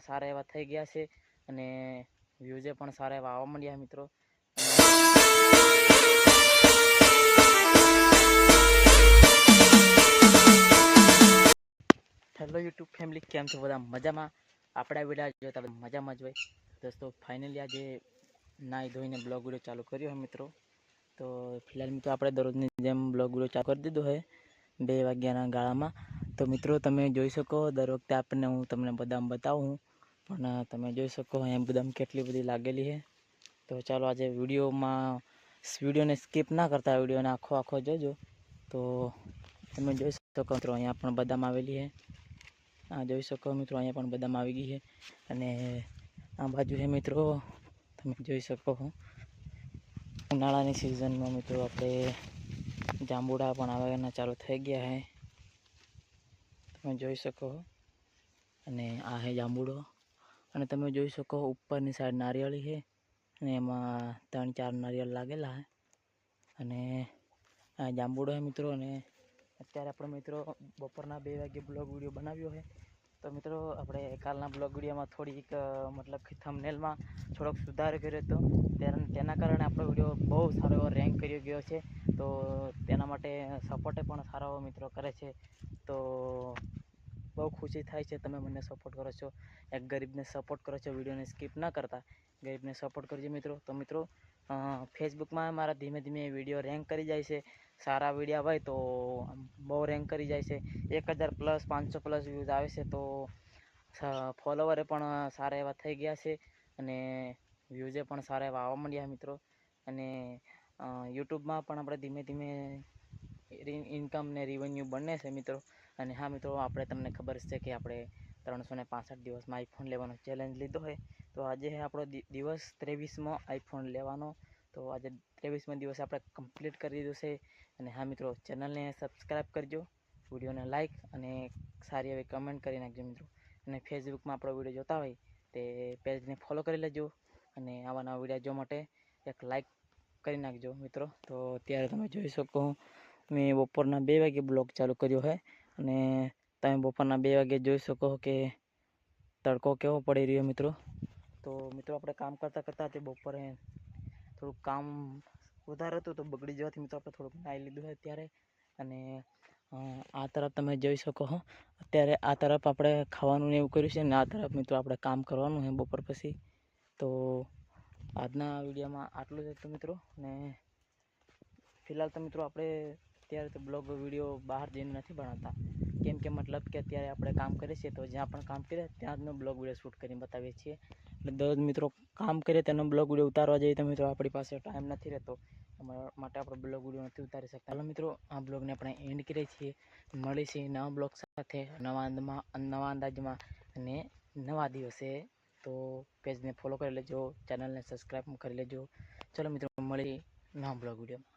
સારા એવા થઈ ગયા છે અને વ્યૂઝે પણ સારા એવા આવવા માંડ્યા મિત્રો. હેલો યુટ્યુબ ફેમિલી, કેમ છો બધા? મજામાં? આપણા વિડીયો જોતા મજામાં જ હોય દોસ્તો. ફાઇનલી આજે નાહી ધોઈને બ્લોગ વિડીયો ચાલુ કર્યો હોય મિત્રો. તો ફિલહાલ મિત્રો આપણે દરરોજની જેમ બ્લોગ વિડીયો ચાલુ કરી દીધો હોય 2 વાગ્યાના ગાળામાં. તો મિત્રો તમે જોઈ શકો, દર વખતે આપણને હું તમને બદામ બતાવું, પણ તમે જોઈ શકો એમ બદામ કેટલી બધી લાગેલી છે. તો ચાલો આજે વિડીયોને સ્કીપ ના કરતા, વિડીયોને આખો જોજો. તો તમે જોઈ શકો મિત્રો, અહીંયા પણ બદામ આવેલી છે. આ જોઈ શકો મિત્રો, અહીંયા પણ બદામ આવી ગઈ છે. અને આ બાજુ છે મિત્રો, તમે જોઈ શકો ઉનાળાની સિઝનમાં મિત્રો આપણે જાંબુડા પણ આવવાના ચાલુ થઈ ગયા છે, તમે જોઈ શકો. અને આ છે જાંબુડો. અને તમે જોઈ શકો ઉપરની સાઈડ નારિયેળી છે અને એમાં 3-4 નારિયેળ લાગેલા છે. અને આ જાંબુડો છે મિત્રો. અને અત્યારે આપણે મિત્રો બપોરના 2 વાગે બ્લોગ વિડીયો બનાવ્યો છે. તો મિત્રો આપણે કાલના બ્લોગ વિડીયોમાં થોડીક મતલબ કે થંબનેલમાં થોડોક સુધાર કર્યો હતો. તેના કારણે આપણો વિડીયો બહુ સારો એવો રેન્ક કરી ગયો છે. તો તેના માટે સપોર્ટે પણ સારો મિત્રો કરે છે. તો બહુ ખુશી થાય છે, તમે મને સપોર્ટ કરો છો. એક ગરીબને સપોર્ટ કરો છો, વિડીયોને સ્કીપ ના કરતા ગરીબને સપોર્ટ કરજો મિત્રો. તો મિત્રો ફેસબુકમાં મારા ધીમે ધીમે વિડીયો રેન્ક કરી જાય છે. સારા વિડીયો હોય તો બહુ રેન્ક કરી જાય છે. 1000+, 500+ વ્યૂઝ આવે છે. તો ફોલોવરે પણ સારા એવા થઈ ગયા છે અને વ્યૂઝે પણ સારા એવા આવવા માંડ્યા મિત્રો. અને યુટ્યુબમાં પણ આપણે ધીમે ધીમે ઇન્કમ ને રિવન્યુ બને છે મિત્રો. અને હા મિત્રો, આપણે તમને ખબર છે કે આપણે 365 દિવસમાં આઈફોન લેવાનો ચેલેન્જ લીધો હોય. તો આજે આપણો દિવસ 23મો આઈફોન લેવાનો. તો આજે 23મો દિવસ આપણે કમ્પ્લીટ કરી દીધું છે. અને હા મિત્રો, ચેનલને સબસ્ક્રાઈબ કરજો, વિડીયોને લાઇક અને સારી એવી કમેન્ટ કરી નાખજો મિત્રો. અને ફેસબુકમાં આપણો વિડીયો જોતા હોય તે પેજને ફોલો કરી લેજો. અને આવા નવા વિડીયો જોવા માટે એક લાઇક કરી નાખજો મિત્રો. તો અત્યારે તમે જોઈ શકો, મેં બપોરના 2 વાગે બ્લોગ ચાલુ કર્યો છે. અને તમે બપોરના 2 વાગે જોઈ શકો કે તડકો કેવો પડી રહ્યો મિત્રો. તો મિત્રો આપણે કામ કરતાં તે બપોરે થોડુંક કામ વધારે હતું તો બગડી જવાથી મિત્રો આપણે થોડુંક નાહી લીધું છે અત્યારે. અને આ તરફ તમે જોઈ શકો છો, અત્યારે આ તરફ આપણે ખાવાનું ને એવું કર્યું છે. ને આ તરફ મિત્રો આપણે કામ કરવાનું છે બપોર પછી. તો આજના વિડીયોમાં આટલું જ હતું મિત્રો. ને ફિલહાલ તો મિત્રો આપણે અત્યારે તો બ્લોગ વિડીયો બહાર જઈને નથી બનાવતા, કેમ કે મતલબ કે અત્યારે આપણે કામ કરીએ છીએ તો જ્યાં પણ કામ કરીએ ત્યાં જનો બ્લોગ વિડીયો શૂટ કરીને બતાવીએ છીએ. એટલે દરરોજ મિત્રો કામ કરીએ તેનો બ્લોગ વિડીયો ઉતારવા જઈએ તો મિત્રો આપણી પાસે ટાઈમ નથી રહેતો, એના માટે આપણે બ્લોગ વિડીયો નથી ઉતારી શકતા. ચાલો મિત્રો, આ બ્લોગને આપણે એન્ડ કરીએ છીએ. મળીશું નવા બ્લોગ સાથે, નવા અંદાજમાં અને નવા દિવસે. તો પેજને ફોલો કરી લેજો, ચેનલને સબસ્ક્રાઈબ કરી લેજો. ચલો મિત્રો, મળી નવા બ્લોગ વિડીયો.